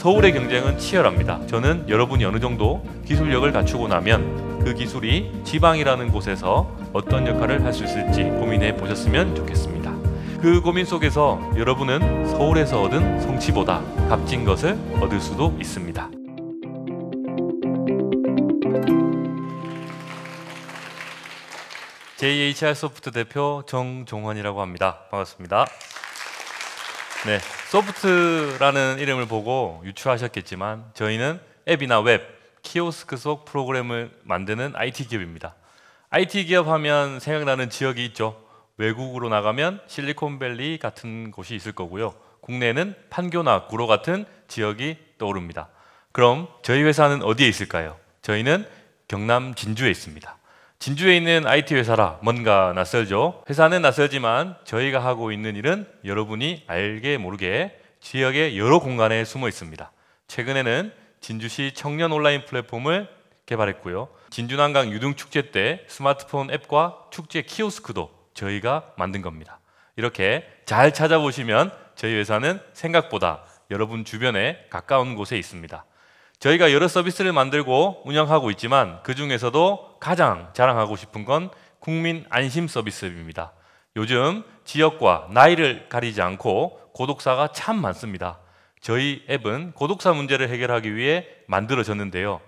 서울의 경쟁은 치열합니다. 저는 여러분이 어느 정도 기술력을 갖추고 나면 그 기술이 지방이라는 곳에서 어떤 역할을 할 수 있을지 고민해 보셨으면 좋겠습니다. 그 고민 속에서 여러분은 서울에서 얻은 성취보다 값진 것을 얻을 수도 있습니다. JHR소프트 대표 정종환이라고 합니다. 반갑습니다. 네, 소프트라는 이름을 보고 유추하셨겠지만 저희는 앱이나 웹, 키오스크 속 프로그램을 만드는 IT 기업입니다. IT 기업 하면 생각나는 지역이 있죠. 외국으로 나가면 실리콘밸리 같은 곳이 있을 거고요. 국내에는 판교나 구로 같은 지역이 떠오릅니다. 그럼 저희 회사는 어디에 있을까요? 저희는 경남 진주에 있습니다. 진주에 있는 IT 회사라 뭔가 낯설죠? 회사는 낯설지만 저희가 하고 있는 일은 여러분이 알게 모르게 지역의 여러 공간에 숨어 있습니다. 최근에는 진주시 청년 온라인 플랫폼을 개발했고요. 진주난강 유등축제 때 스마트폰 앱과 축제 키오스크도 저희가 만든 겁니다. 이렇게 잘 찾아보시면 저희 회사는 생각보다 여러분 주변에 가까운 곳에 있습니다. 저희가 여러 서비스를 만들고 운영하고 있지만 그 중에서도 가장 자랑하고 싶은 건 국민 안심 서비스입니다. 요즘 지역과 나이를 가리지 않고 고독사가 참 많습니다. 저희 앱은 고독사 문제를 해결하기 위해 만들어졌는데요.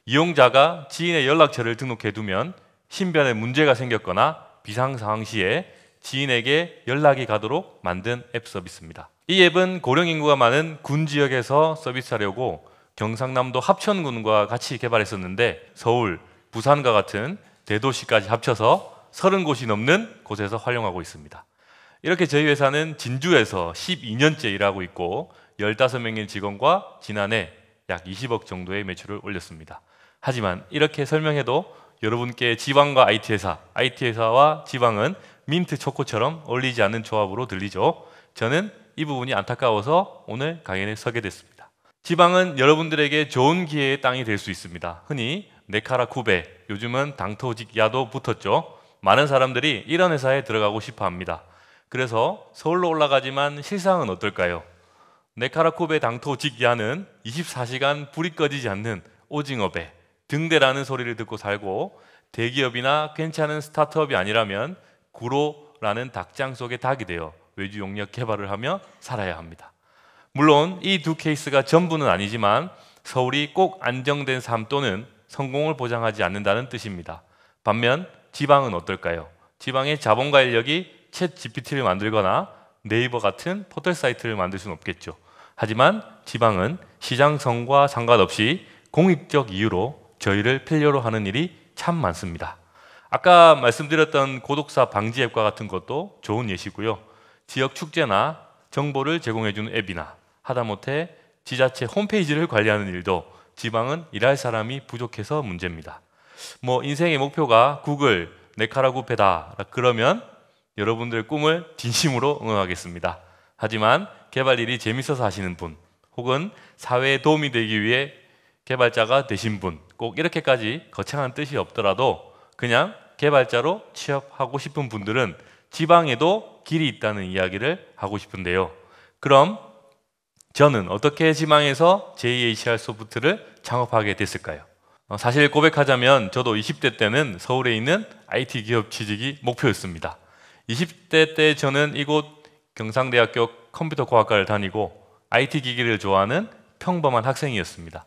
이용자가 지인의 연락처를 등록해두면 신변에 문제가 생겼거나 비상상황 시에 지인에게 연락이 가도록 만든 앱 서비스입니다. 이 앱은 고령 인구가 많은 군 지역에서 서비스하려고 경상남도 합천군과 같이 개발했었는데 서울, 부산과 같은 대도시까지 합쳐서 30곳이 넘는 곳에서 활용하고 있습니다. 이렇게 저희 회사는 진주에서 12년째 일하고 있고 15명의 직원과 지난해 약 20억 정도의 매출을 올렸습니다. 하지만 이렇게 설명해도 여러분께 지방과 IT회사와 지방은 민트 초코처럼 어울리지 않는 조합으로 들리죠. 저는 이 부분이 안타까워서 오늘 강연에 서게 됐습니다. 지방은 여러분들에게 좋은 기회의 땅이 될 수 있습니다. 흔히 네카라쿠베, 요즘은 당토직야도 붙었죠. 많은 사람들이 이런 회사에 들어가고 싶어 합니다. 그래서 서울로 올라가지만 실상은 어떨까요? 네카라쿠베 당토직야는 24시간 불이 꺼지지 않는 오징어배, 등대라는 소리를 듣고 살고 대기업이나 괜찮은 스타트업이 아니라면 구로라는 닭장 속의 닭이 되어 외주 용역 개발을 하며 살아야 합니다. 물론 이 두 케이스가 전부는 아니지만 서울이 꼭 안정된 삶 또는 성공을 보장하지 않는다는 뜻입니다. 반면 지방은 어떨까요? 지방의 자본과 인력이 챗 GPT를 만들거나 네이버 같은 포털 사이트를 만들 수는 없겠죠. 하지만 지방은 시장성과 상관없이 공익적 이유로 저희를 필요로 하는 일이 참 많습니다. 아까 말씀드렸던 고독사 방지 앱과 같은 것도 좋은 예시고요. 지역 축제나 정보를 제공해주는 앱이나 하다못해 지자체 홈페이지를 관리하는 일도 지방은 일할 사람이 부족해서 문제입니다. 인생의 목표가 구글, 네카라구페다 그러면 여러분들 꿈을 진심으로 응원하겠습니다. 하지만 개발 일이 재밌어서 하시는 분 혹은 사회에 도움이 되기 위해 개발자가 되신 분 꼭 이렇게까지 거창한 뜻이 없더라도 그냥 개발자로 취업하고 싶은 분들은 지방에도 길이 있다는 이야기를 하고 싶은데요. 그럼 저는 어떻게 지방에서 JHR소프트를 창업하게 됐을까요? 사실 고백하자면 저도 20대 때는 서울에 있는 IT 기업 취직이 목표였습니다. 20대 때 저는 이곳 경상대학교 컴퓨터공학과를 다니고 IT 기기를 좋아하는 평범한 학생이었습니다.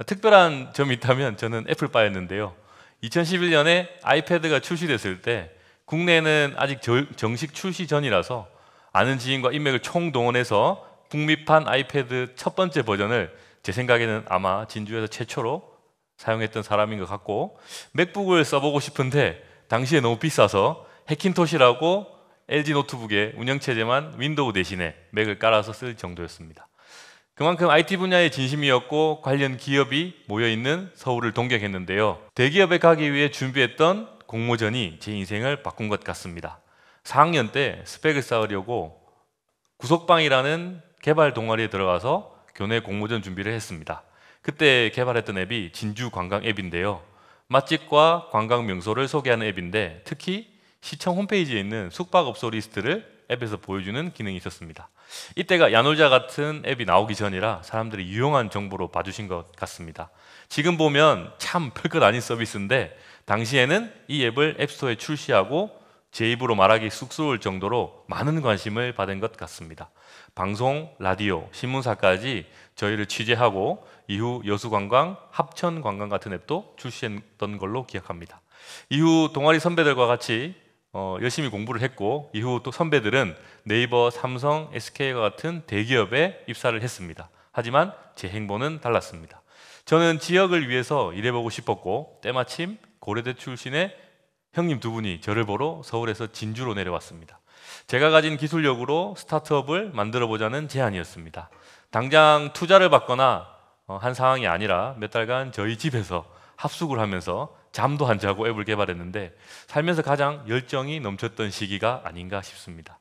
특별한 점이 있다면 저는 애플바였는데요. 2011년에 아이패드가 출시됐을 때 국내에는 아직 정식 출시 전이라서 아는 지인과 인맥을 총동원해서 북미판 아이패드 첫 번째 버전을 제 생각에는 아마 진주에서 최초로 사용했던 사람인 것 같고 맥북을 써보고 싶은데 당시에 너무 비싸서 해킨토시라고 LG 노트북에 운영체제만 윈도우 대신에 맥을 깔아서 쓸 정도였습니다. 그만큼 IT 분야의 진심이었고 관련 기업이 모여있는 서울을 동경했는데요. 대기업에 가기 위해 준비했던 공모전이 제 인생을 바꾼 것 같습니다. 4학년 때 스펙을 쌓으려고 구석방이라는 개발 동아리에 들어가서 교내 공모전 준비를 했습니다. 그때 개발했던 앱이 진주 관광 앱인데요. 맛집과 관광 명소를 소개하는 앱인데 특히 시청 홈페이지에 있는 숙박업소 리스트를 앱에서 보여주는 기능이 있었습니다. 이때가 야놀자 같은 앱이 나오기 전이라 사람들이 유용한 정보로 봐주신 것 같습니다. 지금 보면 참 별것 아닌 서비스인데 당시에는 이 앱을 앱스토어에 출시하고 제 입으로 말하기 쑥스러울 정도로 많은 관심을 받은 것 같습니다. 방송, 라디오, 신문사까지 저희를 취재하고 이후 여수관광, 합천관광 같은 앱도 출시했던 걸로 기억합니다. 이후 동아리 선배들과 같이 열심히 공부를 했고 이후 또 선배들은 네이버, 삼성, SK와 같은 대기업에 입사를 했습니다. 하지만 제 행보는 달랐습니다. 저는 지역을 위해서 일해보고 싶었고 때마침 고려대 출신의 형님 두 분이 저를 보러 서울에서 진주로 내려왔습니다. 제가 가진 기술력으로 스타트업을 만들어보자는 제안이었습니다. 당장 투자를 받거나 한 상황이 아니라 몇 달간 저희 집에서 합숙을 하면서 잠도 안 자고 앱을 개발했는데 살면서 가장 열정이 넘쳤던 시기가 아닌가 싶습니다.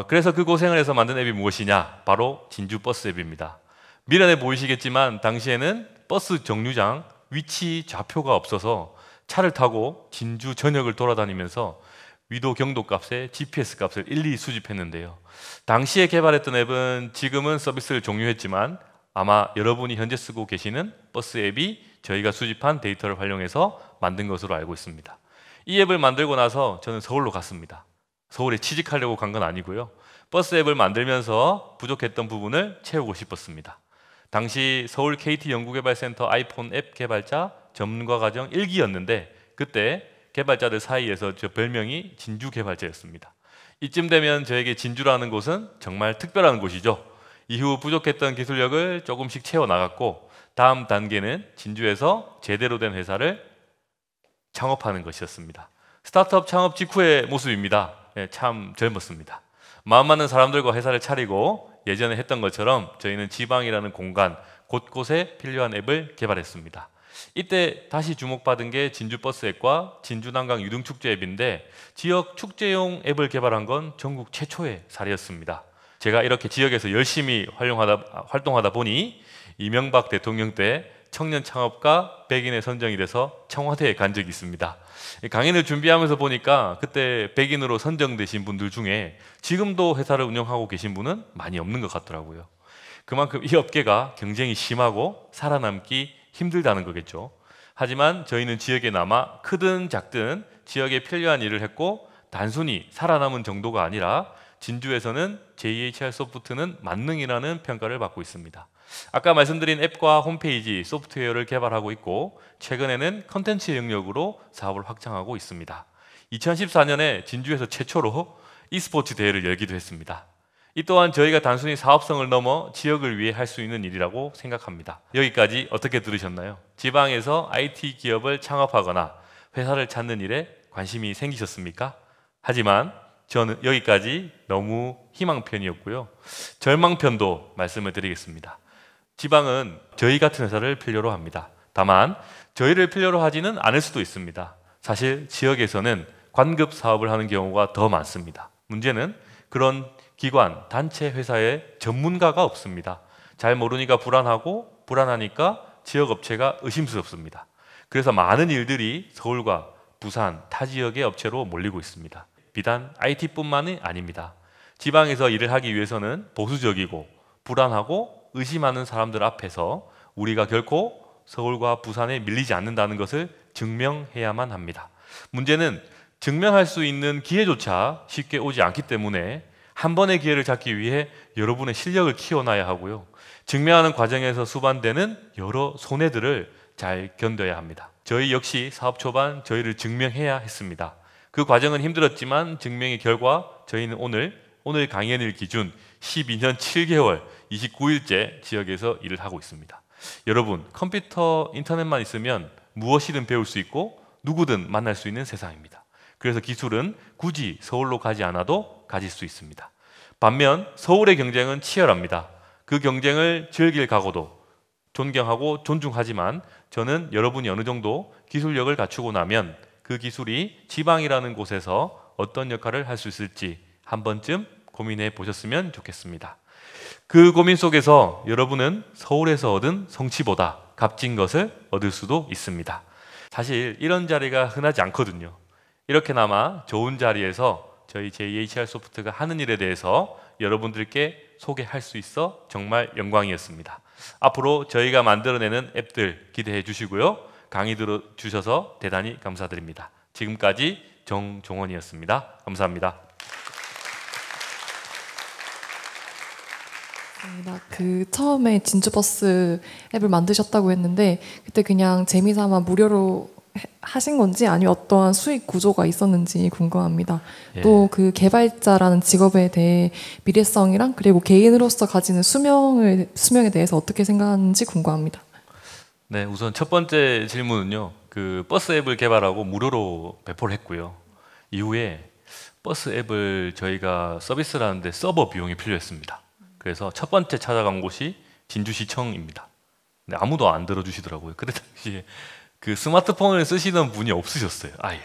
그래서 그 고생을 해서 만든 앱이 무엇이냐? 바로 진주 버스 앱입니다. 미련해 보이시겠지만 당시에는 버스 정류장 위치 좌표가 없어서 차를 타고 진주 전역을 돌아다니면서 위도 경도 값에 GPS 값을 일일이 수집했는데요. 당시에 개발했던 앱은 지금은 서비스를 종료했지만 아마 여러분이 현재 쓰고 계시는 버스 앱이 저희가 수집한 데이터를 활용해서 만든 것으로 알고 있습니다. 이 앱을 만들고 나서 저는 서울로 갔습니다. 서울에 취직하려고 간 건 아니고요. 버스 앱을 만들면서 부족했던 부분을 채우고 싶었습니다. 당시 서울 KT 연구개발센터 아이폰 앱 개발자 전문가과정 1기였는데 그때 개발자들 사이에서 저 별명이 진주 개발자였습니다. 이쯤 되면 저에게 진주라는 곳은 정말 특별한 곳이죠. 이후 부족했던 기술력을 조금씩 채워나갔고 다음 단계는 진주에서 제대로 된 회사를 창업하는 것이었습니다. 스타트업 창업 직후의 모습입니다. 참 젊었습니다. 마음 맞는 사람들과 회사를 차리고 예전에 했던 것처럼 저희는 지방이라는 공간 곳곳에 필요한 앱을 개발했습니다. 이때 다시 주목받은 게 진주버스 앱과 진주난강 유등축제 앱인데 지역 축제용 앱을 개발한 건 전국 최초의 사례였습니다. 제가 이렇게 지역에서 열심히 활동하다 보니 이명박 대통령 때 청년 창업가 100인에 선정이 돼서 청와대에 간 적이 있습니다. 강연을 준비하면서 보니까 그때 100인으로 선정되신 분들 중에 지금도 회사를 운영하고 계신 분은 많이 없는 것 같더라고요. 그만큼 이 업계가 경쟁이 심하고 살아남기 힘들다는 거겠죠. 하지만 저희는 지역에 남아 크든 작든 지역에 필요한 일을 했고 단순히 살아남은 정도가 아니라 진주에서는 JHR 소프트는 만능이라는 평가를 받고 있습니다. 아까 말씀드린 앱과 홈페이지, 소프트웨어를 개발하고 있고 최근에는 컨텐츠 영역으로 사업을 확장하고 있습니다. 2014년에 진주에서 최초로 e스포츠 대회를 열기도 했습니다. 이 또한 저희가 단순히 사업성을 넘어 지역을 위해 할 수 있는 일이라고 생각합니다. 여기까지 어떻게 들으셨나요? 지방에서 IT 기업을 창업하거나 회사를 찾는 일에 관심이 생기셨습니까? 하지만 저는 여기까지 너무 희망편이었고요. 절망편도 말씀을 드리겠습니다. 지방은 저희 같은 회사를 필요로 합니다. 다만 저희를 필요로 하지는 않을 수도 있습니다. 사실 지역에서는 관급 사업을 하는 경우가 더 많습니다. 문제는 그런 기관, 단체, 회사에 전문가가 없습니다. 잘 모르니까 불안하고 불안하니까 지역 업체가 의심스럽습니다. 그래서 많은 일들이 서울과 부산, 타 지역의 업체로 몰리고 있습니다. 비단 IT뿐만이 아닙니다. 지방에서 일을 하기 위해서는 보수적이고 불안하고 의심하는 사람들 앞에서 우리가 결코 서울과 부산에 밀리지 않는다는 것을 증명해야만 합니다. 문제는 증명할 수 있는 기회조차 쉽게 오지 않기 때문에 한 번의 기회를 잡기 위해 여러분의 실력을 키워놔야 하고요. 증명하는 과정에서 수반되는 여러 손해들을 잘 견뎌야 합니다. 저희 역시 사업 초반 저희를 증명해야 했습니다. 그 과정은 힘들었지만 증명의 결과 저희는 오늘 강연일 기준 12년 7개월 29일째 지역에서 일을 하고 있습니다. 여러분, 컴퓨터, 인터넷만 있으면 무엇이든 배울 수 있고 누구든 만날 수 있는 세상입니다. 그래서 기술은 굳이 서울로 가지 않아도 가질 수 있습니다. 반면 서울의 경쟁은 치열합니다. 그 경쟁을 즐길 각오도 존경하고 존중하지만 저는 여러분이 어느 정도 기술력을 갖추고 나면 그 기술이 지방이라는 곳에서 어떤 역할을 할 수 있을지 한 번쯤 고민해 보셨으면 좋겠습니다. 그 고민 속에서 여러분은 서울에서 얻은 성취보다 값진 것을 얻을 수도 있습니다. 사실 이런 자리가 흔하지 않거든요. 이렇게나마 좋은 자리에서 저희 JHR 소프트가 하는 일에 대해서 여러분들께 소개할 수 있어 정말 영광이었습니다. 앞으로 저희가 만들어내는 앱들 기대해 주시고요. 강의 들어주셔서 대단히 감사드립니다. 지금까지 정종원이었습니다. 감사합니다. 처음에 진주버스 앱을 만드셨다고 했는데 그때 그냥 재미삼아 무료로 하신 건지 아니면 어떠한 수익 구조가 있었는지 궁금합니다. 예. 또 그 개발자라는 직업에 대해 미래성이랑 그리고 개인으로서 가지는 수명에 대해서 어떻게 생각하는지 궁금합니다. 네, 우선 첫 번째 질문은요. 그 버스 앱을 개발하고 무료로 배포를 했고요. 이후에 버스 앱을 저희가 서비스를 하는데 서버 비용이 필요했습니다. 그래서 첫 번째 찾아간 곳이 진주시청입니다. 근데 아무도 안 들어주시더라고요. 그때 당시에 그 스마트폰을 쓰시는 분이 없으셨어요. 아예.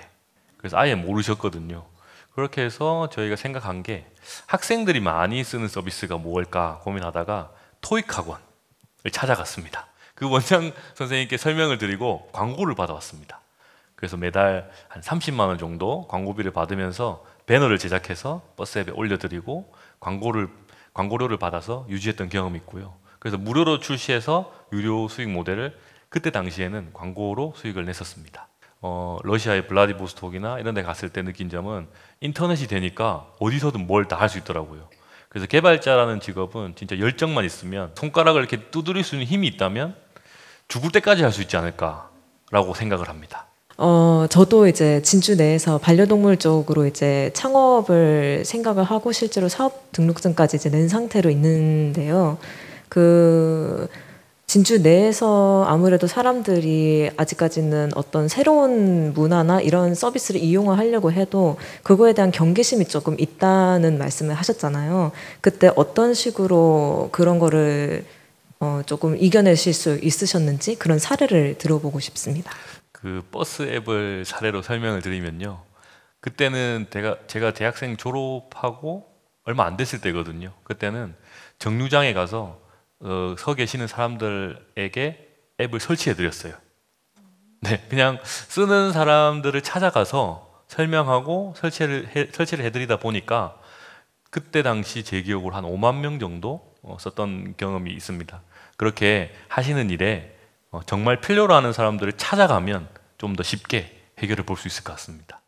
그래서 아예 모르셨거든요. 그렇게 해서 저희가 생각한 게 학생들이 많이 쓰는 서비스가 뭘까 고민하다가 토익 학원을 찾아갔습니다. 그 원장 선생님께 설명을 드리고 광고를 받아왔습니다. 그래서 매달 한 30만 원 정도 광고비를 받으면서 배너를 제작해서 버스 앱에 올려드리고 광고료를 받아서 유지했던 경험이 있고요. 그래서 무료로 출시해서 유료 수익 모델을 그때 당시에는 광고로 수익을 냈었습니다. 러시아의 블라디보스톡이나 이런 데 갔을 때 느낀 점은 인터넷이 되니까 어디서든 뭘 다 할 수 있더라고요. 그래서 개발자라는 직업은 진짜 열정만 있으면 손가락을 이렇게 두드릴 수 있는 힘이 있다면 죽을 때까지 할 수 있지 않을까라고 생각을 합니다. 저도 이제 진주 내에서 반려동물 쪽으로 이제 창업을 생각을 하고 실제로 사업 등록증까지 이제 낸 상태로 있는데요. 진주 내에서 아무래도 사람들이 아직까지는 어떤 새로운 문화나 이런 서비스를 이용을 하려고 해도 그거에 대한 경계심이 조금 있다는 말씀을 하셨잖아요. 그때 어떤 식으로 그런 거를 조금 이겨내실 수 있으셨는지 그런 사례를 들어보고 싶습니다. 그 버스 앱을 사례로 설명을 드리면요. 그때는 제가 대학생 졸업하고 얼마 안 됐을 때거든요. 그때는 정류장에 가서 서 계시는 사람들에게 앱을 설치해 드렸어요. 네, 그냥 쓰는 사람들을 찾아가서 설명하고 설치를 해드리다 보니까 그때 당시 제 기억으로 한 5만 명 정도 썼던 경험이 있습니다. 그렇게 하시는 일에 정말 필요로 하는 사람들을 찾아가면 좀 더 쉽게 해결을 볼 수 있을 것 같습니다.